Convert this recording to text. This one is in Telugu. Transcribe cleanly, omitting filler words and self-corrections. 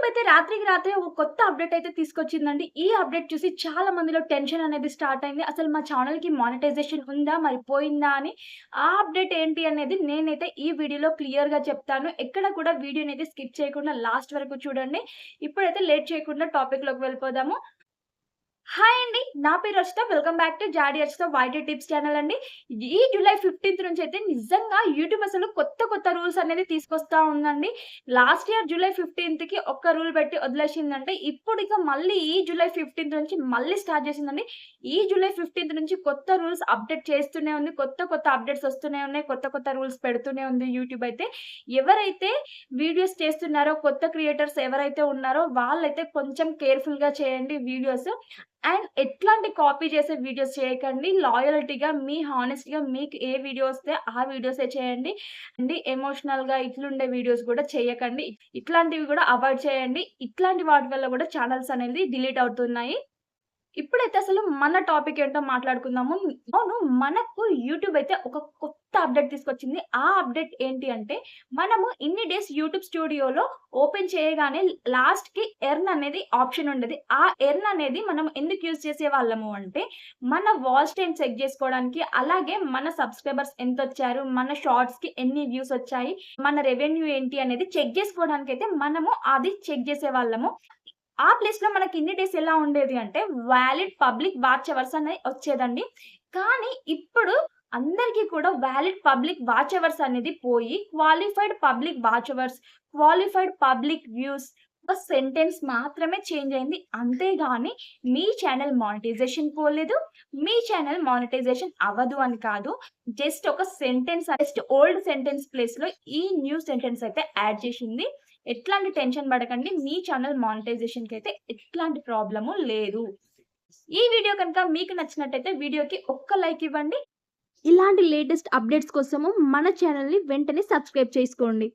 యూట్యూబ్ అయితే రాత్రికి రాత్రే ఒక కొత్త అప్‌డేట్ అయితే తీసుకొచ్చిందండి. ఈ అప్‌డేట్ చూసి చాలా మందిలో టెన్షన్ అనేది స్టార్ట్ అయింది. అసలు మా ఛానెల్‌కి మానిటైజేషన్ ఉందా? మరి పోయిందా? అని. ఆ అప్‌డేట్ ఏంటి అనేది నేనైతే ఈ వీడియోలో క్లియర్‌గా చెప్తాను. ఎక్కడ కూడా వీడియోనైతే స్కిప్ చేయకుండా లాస్ట్ వరకు చూడండి. ఇప్పుడైతే లేట్ చేయకుండా టాపిక్‌లోకి వెళ్ళిపోదాము. హాయ్ అండి. నా పేరు రచిత. వెల్కమ్ బ్యాక్ టు జాడీ రచిత వైటీ టిప్స్ ఛానల్ అండి. ఈ జూలై 15థ్ నుంచయితే నిజంగా యూట్యూబ్ అసలు కొత్త కొత్త రూల్స్ అనేది తీసుకొస్తా ఉందండి. లాస్ట్ ఇయర్ జూలై 15థ్‌కి ఒక్క రూల్ పెట్టి వదిలేసిందంటే, ఇప్పుడిక మళ్ళీ ఈ జూలై 15థ్ నుంచి మళ్ళీ స్టార్ట్ చేసిందండి. ఈ జూలై 15థ్ నుంచి కొత్త రూల్స్ అప్‌డేట్ చేస్తూనే ఉంది. కొత్త కొత్త అప్‌డేట్స్ వస్తూనే ఉన్నాయి. కొత్త కొత్త రూల్స్ పెడుతూనే ఉంది యూట్యూబ్ అయితే. ఎవరైతే వీడియోస్ చేస్తున్నారో కొత్త క్రియేటర్స్ ఎవరైతే ఉన్నారో వాళ్ళైతే కొంచెం కేర్‌ఫుల్‌గా చేయండి వీడియోస్. అండ్ ఎట్లాంటి కాపీ చేసే వీడియోస్ చేయకండి. లాయల్టీగా మీ హానెస్ట్‌గా మీకు ఏ వీడియో వస్తే ఆ వీడియోసే చేయండి. ఎమోషనల్‌గా ఇట్లుండే వీడియోస్ గూడా చేయకండి. ఇట్లాంటివి గూడా అవాయిడ్ చేయండి. ఇట్లాంటి వాటి వల్ల గూడా ఛానెల్స్ అనేది డిలీట్ అవుతున్నాయి. ఇప్పుడైతే అసలు మన టాపిక్ ఏంటో మాట్లాడుకుందాము. అవును. మనకు యూట్యూబ్ అయితే ఒక కొత్త అప్‌డేట్ తీసుకొచ్చింది. ఆ అప్‌డేట్ ఏంటి అంటే, మనము ఇన్ని డేస్ యూట్యూబ్ స్టూడియోలో ఓపెన్ చేయగానే లాస్ట్‌కి ఎర్న్ అనేది ఆప్షన్ ఉండేది. ఆ ఎర్న్ అనేది మనం ఎందుకు యూజ్ చేసేవాళ్ళము అంటే, మన వాచ్ టైమ్ చెక్ జేసుకోవడానికి, అలాగే మన సబ్‌స్క్రైబర్స్ ఎంతొచ్చారు, మన షార్ట్స్‌కి ఎన్ని వ్యూస్ వచ్చాయి, మన రెవెన్యూ ఏంటి అనేది చెక్ జేసుకోవడానికైతే మనము అది చెక్ జేసేవాళ్ళము. ఆ ప్లేస్‌లో మనకి ఇన్ని డేస్ ఎలా ఉండేది అంటే, వాలిడ్ పబ్లిక్ వాచ్ అవర్స్ అనేయి వచ్చేదండి. కానీ ఇప్పుడు అందరికి కూడా వాలిడ్ పబ్లిక్ వాచ్ అవర్స్ అనేది పోయి, qualified public watch hours, qualified public views ఒక సెంటెన్స్ మాత్రమే చేంజ్ అయింది. అంతేగాని మీ ఛానెల్ మానిటైజేషన్ పోలేదు. మీ ఛానెల్ మానిటైజేషన్ అవ్వదు అని కాదు. జస్ట్ ఒక సెంటెన్స్ జస్ట్ ఓల్డ్ సెంటెన్స్ ప్లేస్‌లో ఈ న్యూ సెంటెన్స్ అయితే యాడ్ చేసింది. ఎట్లాంటి టెన్షన్ పడకండి. మీ ఛానెల్ మానిటైజేషన్‌కైతే ఎట్లాంటి ప్రాబ్లము లేదు. ఈ వీడియో కనుక మీకు నచ్చినట్టయితే వీడియోకి ఒక్క లైక్ ఇవ్వండి. ఇలాంటి లేటెస్ట్ అప్‌డేట్స్ కోసము మన ఛానెల్‌ని వెంటనే సబ్స్క్రైబ్ చేసుకోండి.